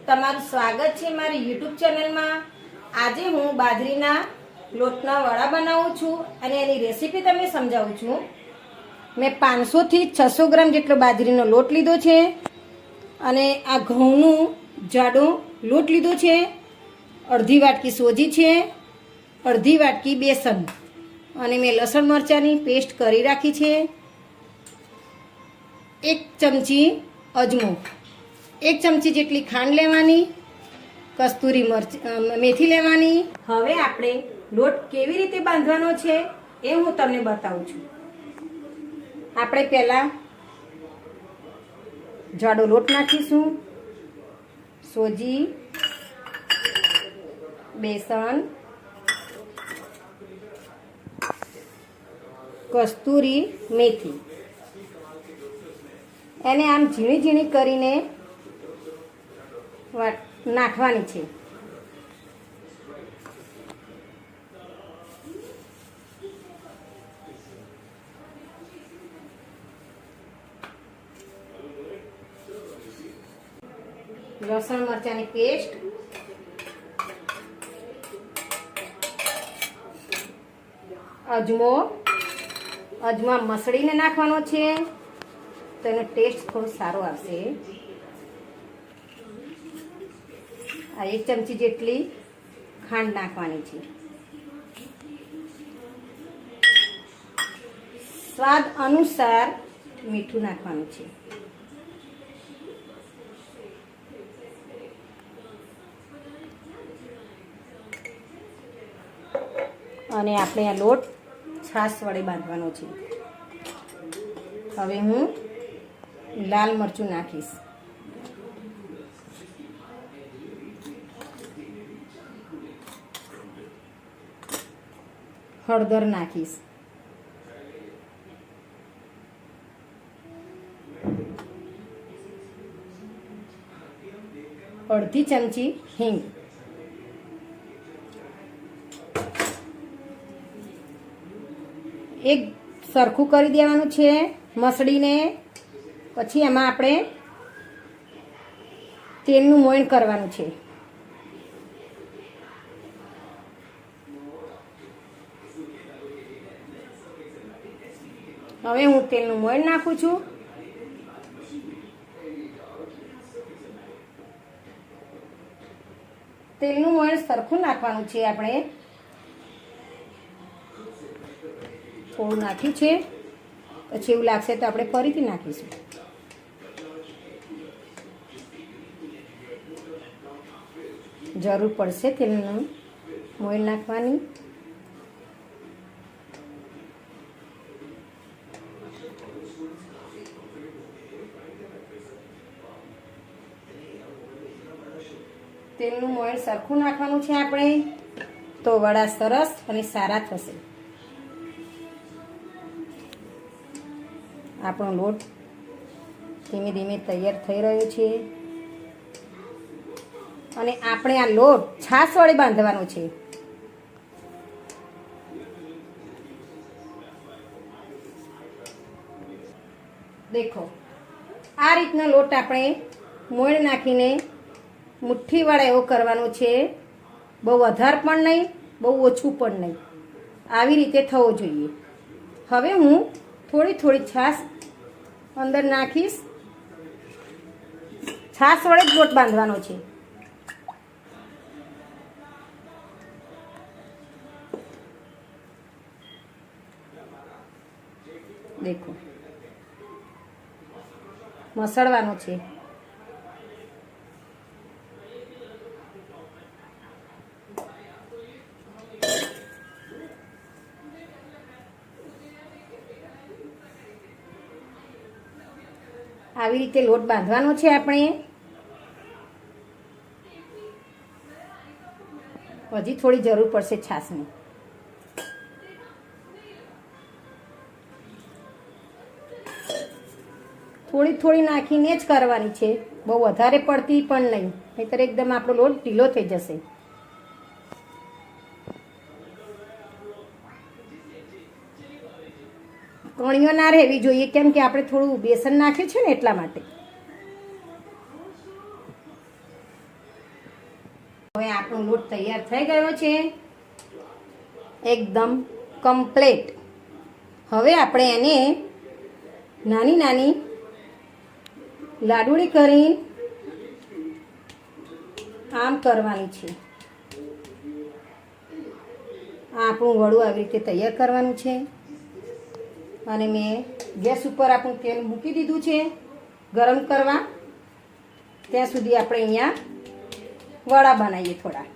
તમારું સ્વાગત છે મારી યુટ્યુબ ચેનલમાં। આજે હું બાજરીના લોટના વડા બનાવું છું અને એની રેસીપી તમને સમજાવું છું। મેં 500 થી 600 ગ્રામ જેટલો બાજરીનો લોટ લીધો છે અને આ ઘઉંનું જાડો લોટ લીધો છે। અડધી વાટકી સોજી છે, અડધી વાટકી બેસન અને મેં લસણ મરચાંની પેસ્ટ કરી રાખી છે। 1 ચમચી અજમો, 1 ચમચી જેટલી ખાંડ લેવાની, કસ્તુરી મેથી લેવાની। હવે આપણે લોટ કેવી રીતે બાંધવાનો છે એ હું તમને બતાવું છું। આપણે પહેલાં જાડો લોટ નાખીશું, સોજી, બેસન, કસ્તુરી મેથી, એને આમ ઝીણી ઝીણી કરીને નાખવાની છે। લસણ મરચાંની પેસ્ટ, અજમા મસળીને નાખવાનો છે તો એનો ટેસ્ટ થોડો સારો આવશે। આ 1 ચમચી જેટલી ખાંડ નાખવાની છે। સ્વાદ અનુસાર મીઠું નાખવાનું છે। અને આપણે આ લોટ છાશ વડે બાંધવાનો છે। હવે હું લાલ મરચું નાખીશ, હળદર નાખીશ, અડધી ચમચી હિંગ, એક સરખું કરી દેવાનું છે મસળીને। પછી એમાં આપણે તેલનું મોયણ કરવાનું છે। હવે હું તેલનું મોયણ નાખું છું। તેલનું મોયણ સરખું નાખવાનું છે। આપણે થોડું નાખ્યું છે, પછી એવું લાગશે તો આપણે ફરીથી નાખીશું। જરૂર પડશે તેલનું મોયણ નાખવાની। તેલનું મોયણ સરખું નાખવાનું છે આપણે, તો વડા સરસ અને સારા થશે। આપણો લોટ ધીમે ધીમે તૈયાર થઈ રહ્યો છે અને આપણે આ લોટ છાશ વડે બાંધવાનો છે। દેખો, આ રીતનો લોટ આપણે મોયણ નાખીને મુઠ્ઠી વાળા એવો કરવાનો છે। બહુ વધારે પણ નહીં, બહુ ઓછું પણ નહીં, આવી રીતે થવો જોઈએ। હવે હું થોડી થોડી છાશ અંદર નાખીશ। છાશ વડે જ લોટ બાંધવાનો છે। દેખો, મસળવાનો છે। આવી રીતે લોટ બાંધવાનો છે આપણે। હજી થોડી જરૂર પડશે છાશની। થોડી થોડી નાખીને જ કરવાની છે, બહુ વધારે પડતી પણ નહીં, નહીંતર એકદમ આપણો લોટ ઢીલો થઈ જશે। કણીઓ ના રહેવી જોઈએ, કેમ કે આપણે થોડું બેસન નાખ્યું છે ને એટલા માટે। હવે આપણો લોટ તૈયાર થઈ ગયો છે, એકદમ કમ્પ્લીટ. હવે આપણે એને નાની નાની લાડુળી કરી આમ કરવાની છે. આ આપણું વડું આવી રીતે તૈયાર કરવાનું છે. અને મેં ગેસ ઉપર આપણું તેલ મૂકી દીધું છે ગરમ કરવા. ત્યાં સુધી આપણે અહીંયા વડા બનાવીએ થોડા.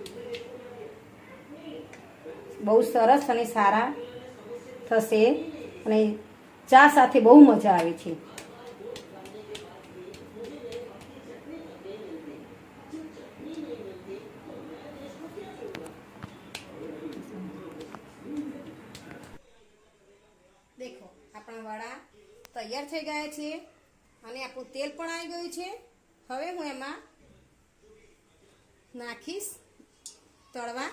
બહુ સરસ અને સારા થશે અને ચા સાથે બહુ મજા આવે છે. દેખો આપણા વડા તૈયાર થઈ ગયા છે અને આપણું તેલ પણ આવી ગયું છે. હવે હું એમાં નાખીશ તળવા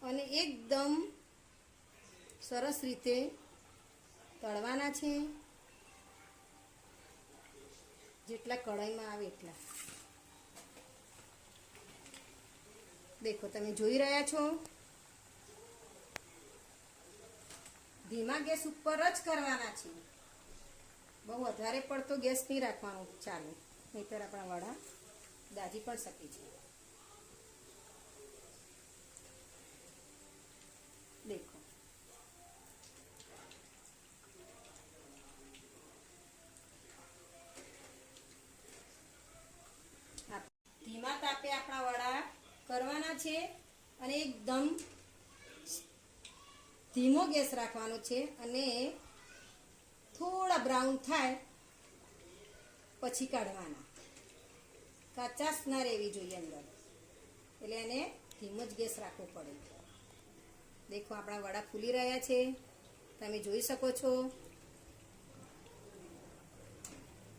અને એકદમ સરસ રીતે તળવાના છે, જેટલા કઢાઈમાં આવે એટલા. દેખો તમે જોઈ રહ્યા છો, ધીમા ગેસ ઉપર જ કરવાના છે. બહુ વધારે પડતો ગેસ નહીં રાખવાનો ચાલુ, નહીંતર આપણા વડા દાજી પણ શકે છે. દેખો ધીમા તાપે આપણા વડા કરવાના છે અને એકદમ ધીમો ગેસ રાખવાનો છે. અને થોડા બ્રાઉન થાય પછી કાઢવાના, કાચાશ ના રહેવી જોઈએ અંદર, એટલે એને ધીમો જ ગેસ રાખવો પડે. દેખો આપણા વડા ફૂલી રહ્યા છે, તમે જોઈ શકો છો.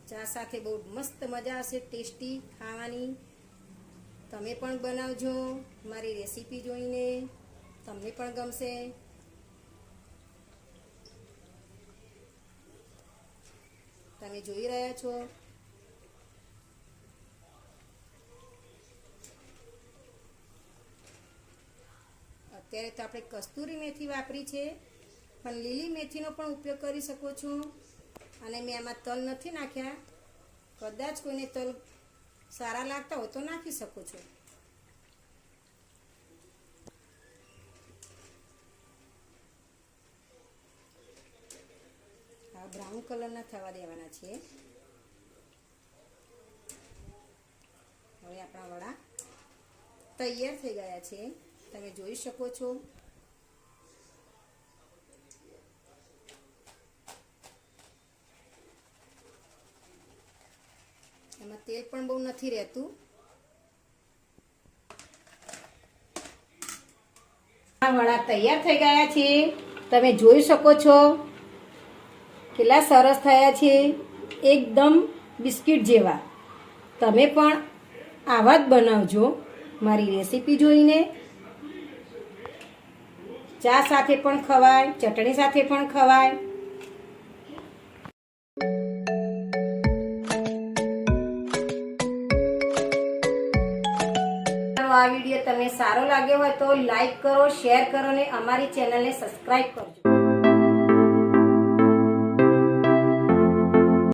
ચા સાથે બહુ મસ્ત મજા આવશે ટેસ્ટી ખાવાની. તમે પણ બનાવજો મારી રેસીપી જોઈને, તમને પણ ગમશે. તમે જોઈ રહ્યા છો. અત્યારે તો આપણે કસ્તુરી મેથી વાપરી છે, પણ લીલી મેથીનો પણ ઉપયોગ કરી શકો છો. અને મેં આમાં તલ નથી નાખ્યા. કદાચ કોઈને તલ સારા લાગતા હોય તો નાખી શકો છો. આ બ્રાઉન કલરના થવા દેવાના છે. હવે આપણા વડા તૈયાર થઈ ગયા છે, તમે જોઈ શકો છો. એમાં તેલ પણ બહુ નથી રહેતું. વડા તૈયાર થઈ ગયા છે, તમે જોઈ શકો છો કેટલા સરસ થયા છે, એકદમ બિસ્કિટ જેવા. તમે પણ આવા જ બનાવજો મારી રેસીપી જોઈને. ચા સાથે પણ ખવાય, ચટણી સાથે પણ ખવાય. આ વિડીયો તમને સારો લાગ્યો હોય તો લાઈક કરો, શેર કરો અને અમારી ચેનલને સબસ્ક્રાઈબ કરજો.